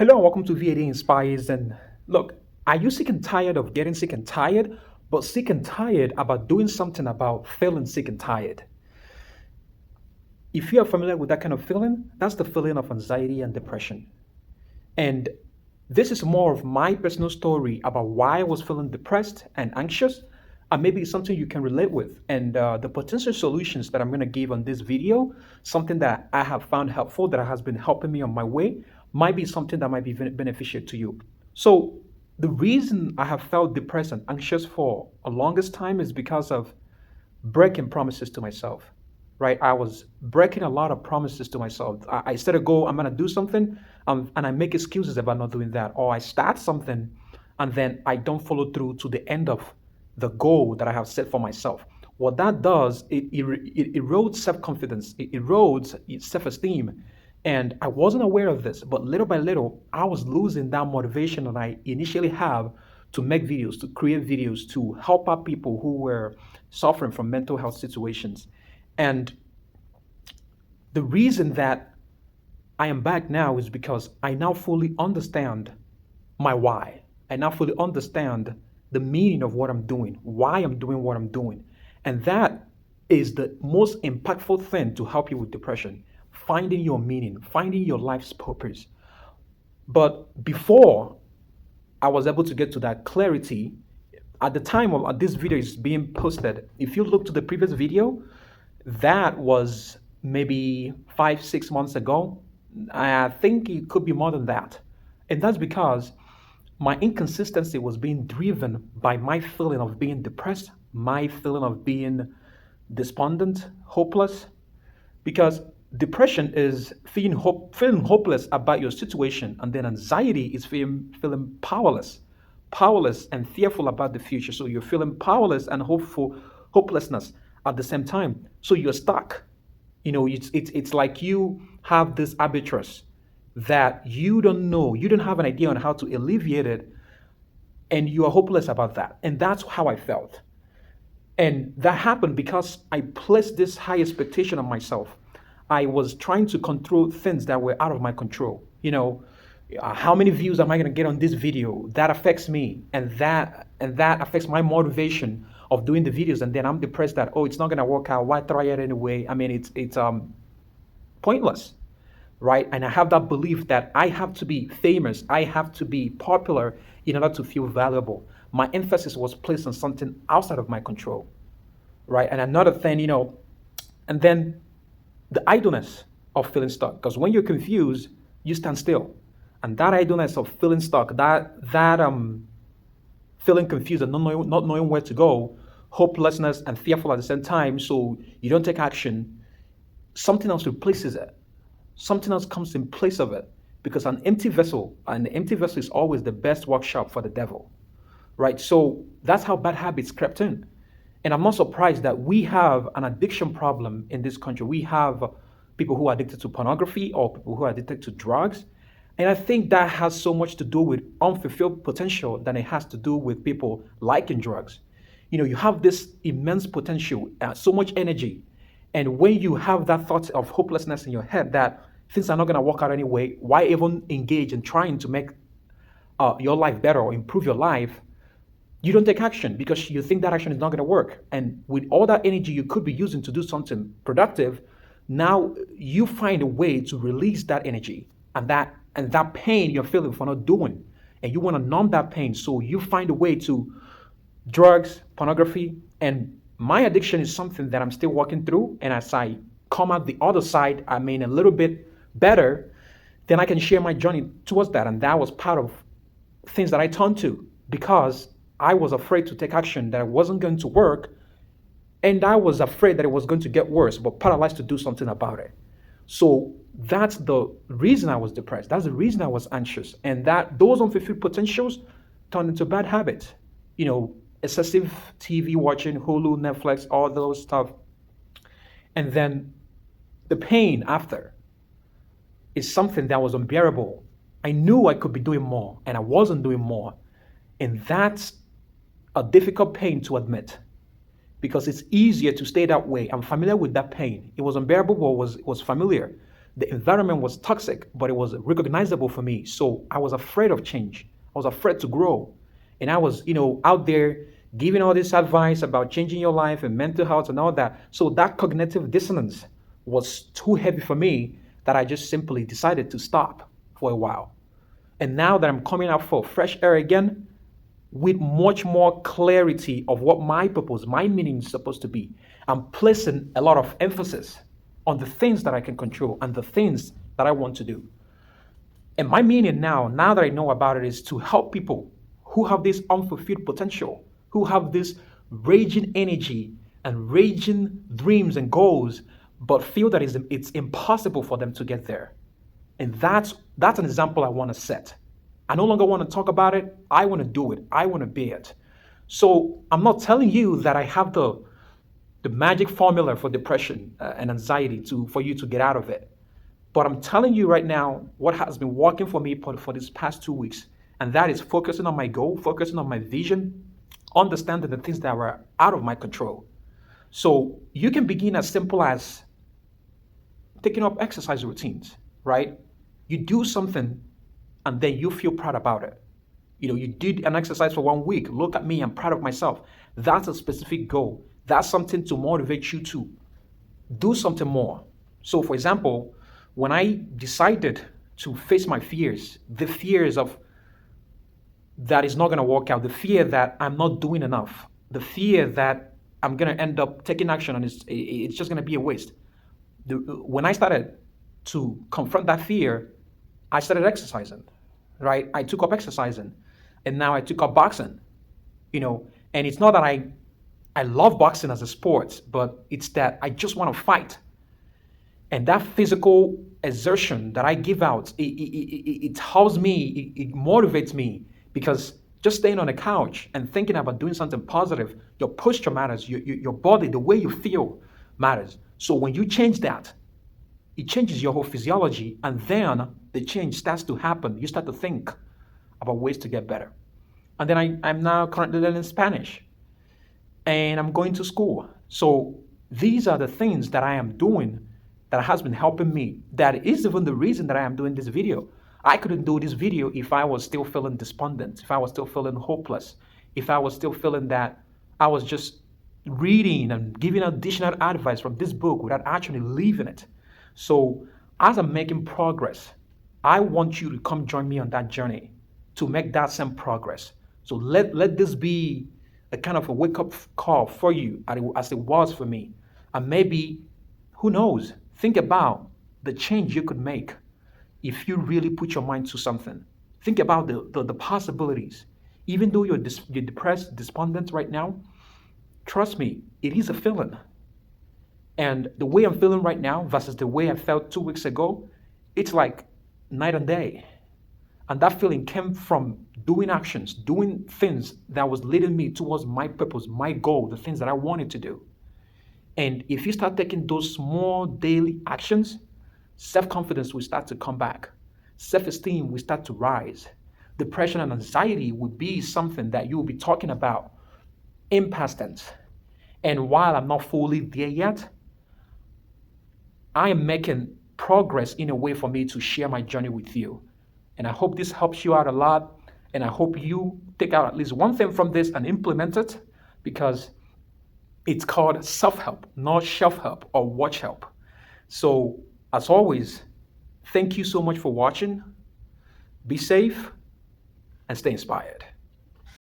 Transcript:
Hello and welcome to VAD Inspires. And look, are you sick and tired of getting sick and tired, but sick and tired about doing something about feeling sick and tired? If you are familiar with that kind of feeling, that's the feeling of anxiety and depression. And this is more of my personal story about why I was feeling depressed and anxious, and maybe it's something you can relate with. And the potential solutions that I'm going to give on this video, something that I have found helpful, that has been helping me on my way, might be something that might be beneficial to you. So, the reason I have felt depressed and anxious for a longest time is because of breaking promises to myself, right? I was breaking a lot of promises to myself. I set a goal, I'm going to do something, and I make excuses about not doing that. Or I start something and then I don't follow through to the end of the goal that I have set for myself. What that does, it erodes self confidence, it erodes self esteem. And I wasn't aware of this, but little by little, I was losing that motivation that I initially have to make videos, to create videos, to help out people who were suffering from mental health situations. And the reason that I am back now is because I now fully understand my why. I now fully understand the meaning of what I'm doing, why I'm doing what I'm doing. And that is the most impactful thing to help you with depression, finding your meaning, finding your life's purpose. But before I was able to get to that clarity, at the time of this video is being posted, if you look to the previous video, that was maybe 5, 6 months ago. I think it could be more than that. And that's because my inconsistency was being driven by my feeling of being depressed, my feeling of being despondent, hopeless. Because depression is feeling hopeless about your situation, and then anxiety is feeling powerless and fearful about the future. So you're feeling powerless and hopelessness at the same time. So you're stuck. It's like you have this arbitrage that you don't know, you don't have an idea on how to alleviate it, and you are hopeless about that. And that's how I felt. And that happened because I placed this high expectation on myself. I was trying to control things that were out of my control. How many views am I going to get on this video? That affects me, and that affects my motivation of doing the videos. And then I'm depressed that, oh, it's not going to work out. Why try it anyway? I mean, it's pointless, right? And I have that belief that I have to be famous, I have to be popular in order to feel valuable. My emphasis was placed on something outside of my control, right? And another thing, and then the idleness of feeling stuck. Because when you're confused, you stand still. And that idleness of feeling stuck, that feeling confused and not knowing where to go, hopelessness and fearful at the same time, so you don't take action, something else replaces it. Something else comes in place of it. Because an empty vessel is always the best workshop for the devil, right? So that's how bad habits crept in. And I'm not surprised that we have an addiction problem in this country. We have people who are addicted to pornography or people who are addicted to drugs. And I think that has so much to do with unfulfilled potential than it has to do with people liking drugs. You have this immense potential, so much energy. And when you have that thought of hopelessness in your head that things are not going to work out anyway, why even engage in trying to make your life better or improve your life? You don't take action because you think that action is not going to work. And with all that energy you could be using to do something productive, now you find a way to release that energy and that pain you're feeling for not doing. And you want to numb that pain. So you find a way to drugs, pornography, and my addiction is something that I'm still working through. And as I come out the other side, I mean, a little bit better, then I can share my journey towards that. And that was part of things that I turned to because I was afraid to take action that it wasn't going to work. And I was afraid that it was going to get worse, but paralyzed to do something about it. So that's the reason I was depressed. That's the reason I was anxious. And that those unfulfilled potentials turned into bad habits. Excessive TV watching, Hulu, Netflix, all those stuff. And then the pain after is something that was unbearable. I knew I could be doing more and I wasn't doing more. And that's a difficult pain to admit because it's easier to stay that way. I'm familiar with that pain. It was unbearable, but it was familiar. The environment was toxic, but it was recognizable for me. So I was afraid of change. I was afraid to grow. And I was, out there giving all this advice about changing your life and mental health and all that. So that cognitive dissonance was too heavy for me that I just simply decided to stop for a while. And now that I'm coming out for fresh air again, with much more clarity of what my purpose, my meaning is supposed to be, I'm placing a lot of emphasis on the things that I can control and the things that I want to do. And my meaning now that I know about it, is to help people who have this unfulfilled potential, who have this raging energy and raging dreams and goals, but feel that it's impossible for them to get there. And that's an example I want to set. I no longer want to talk about it. I want to do it. I want to be it. So I'm not telling you that I have the magic formula for depression and anxiety for you to get out of it. But I'm telling you right now what has been working for me for this past 2 weeks. And that is focusing on my goal, focusing on my vision, understanding the things that were out of my control. So you can begin as simple as taking up exercise routines, right? You do something and then you feel proud about it. You did an exercise for 1 week. Look at me, I'm proud of myself. That's a specific goal. That's something to motivate you to do something more. So, for example, when I decided to face my fears, the fears of that is not going to work out, the fear that I'm not doing enough, the fear that I'm going to end up taking action and it's just going to be a waste. When I started to confront that fear, I started exercising, right? I took up exercising and now I took up boxing, and it's not that I love boxing as a sport, but it's that I just want to fight. And that physical exertion that I give out, it helps me, it motivates me, because just staying on the couch and thinking about doing something positive, your posture matters, your body, the way you feel matters. So when you change that, it changes your whole physiology, and then the change starts to happen. You start to think about ways to get better. And then I'm now currently learning Spanish, and I'm going to school. So these are the things that I am doing that has been helping me. That is even the reason that I am doing this video. I couldn't do this video if I was still feeling despondent, if I was still feeling hopeless, if I was still feeling that I was just reading and giving additional advice from this book without actually living it. So as I'm making progress, I want you to come join me on that journey to make that same progress. So let this be a kind of a wake-up call for you as it was for me. And maybe, who knows, think about the change you could make if you really put your mind to something. Think about the possibilities. Even though you're depressed, despondent right now, trust me, it is a feeling. And the way I'm feeling right now versus the way I felt 2 weeks ago, it's like night and day. And that feeling came from doing actions, doing things that was leading me towards my purpose, my goal, the things that I wanted to do. And if you start taking those small daily actions, self-confidence will start to come back. Self-esteem will start to rise. Depression and anxiety will be something that you will be talking about in past tense. And while I'm not fully there yet, I am making progress in a way for me to share my journey with you. And I hope this helps you out a lot. And I hope you take out at least one thing from this and implement it, because it's called self-help, not shelf-help or watch help. So as always, thank you so much for watching. Be safe and stay inspired.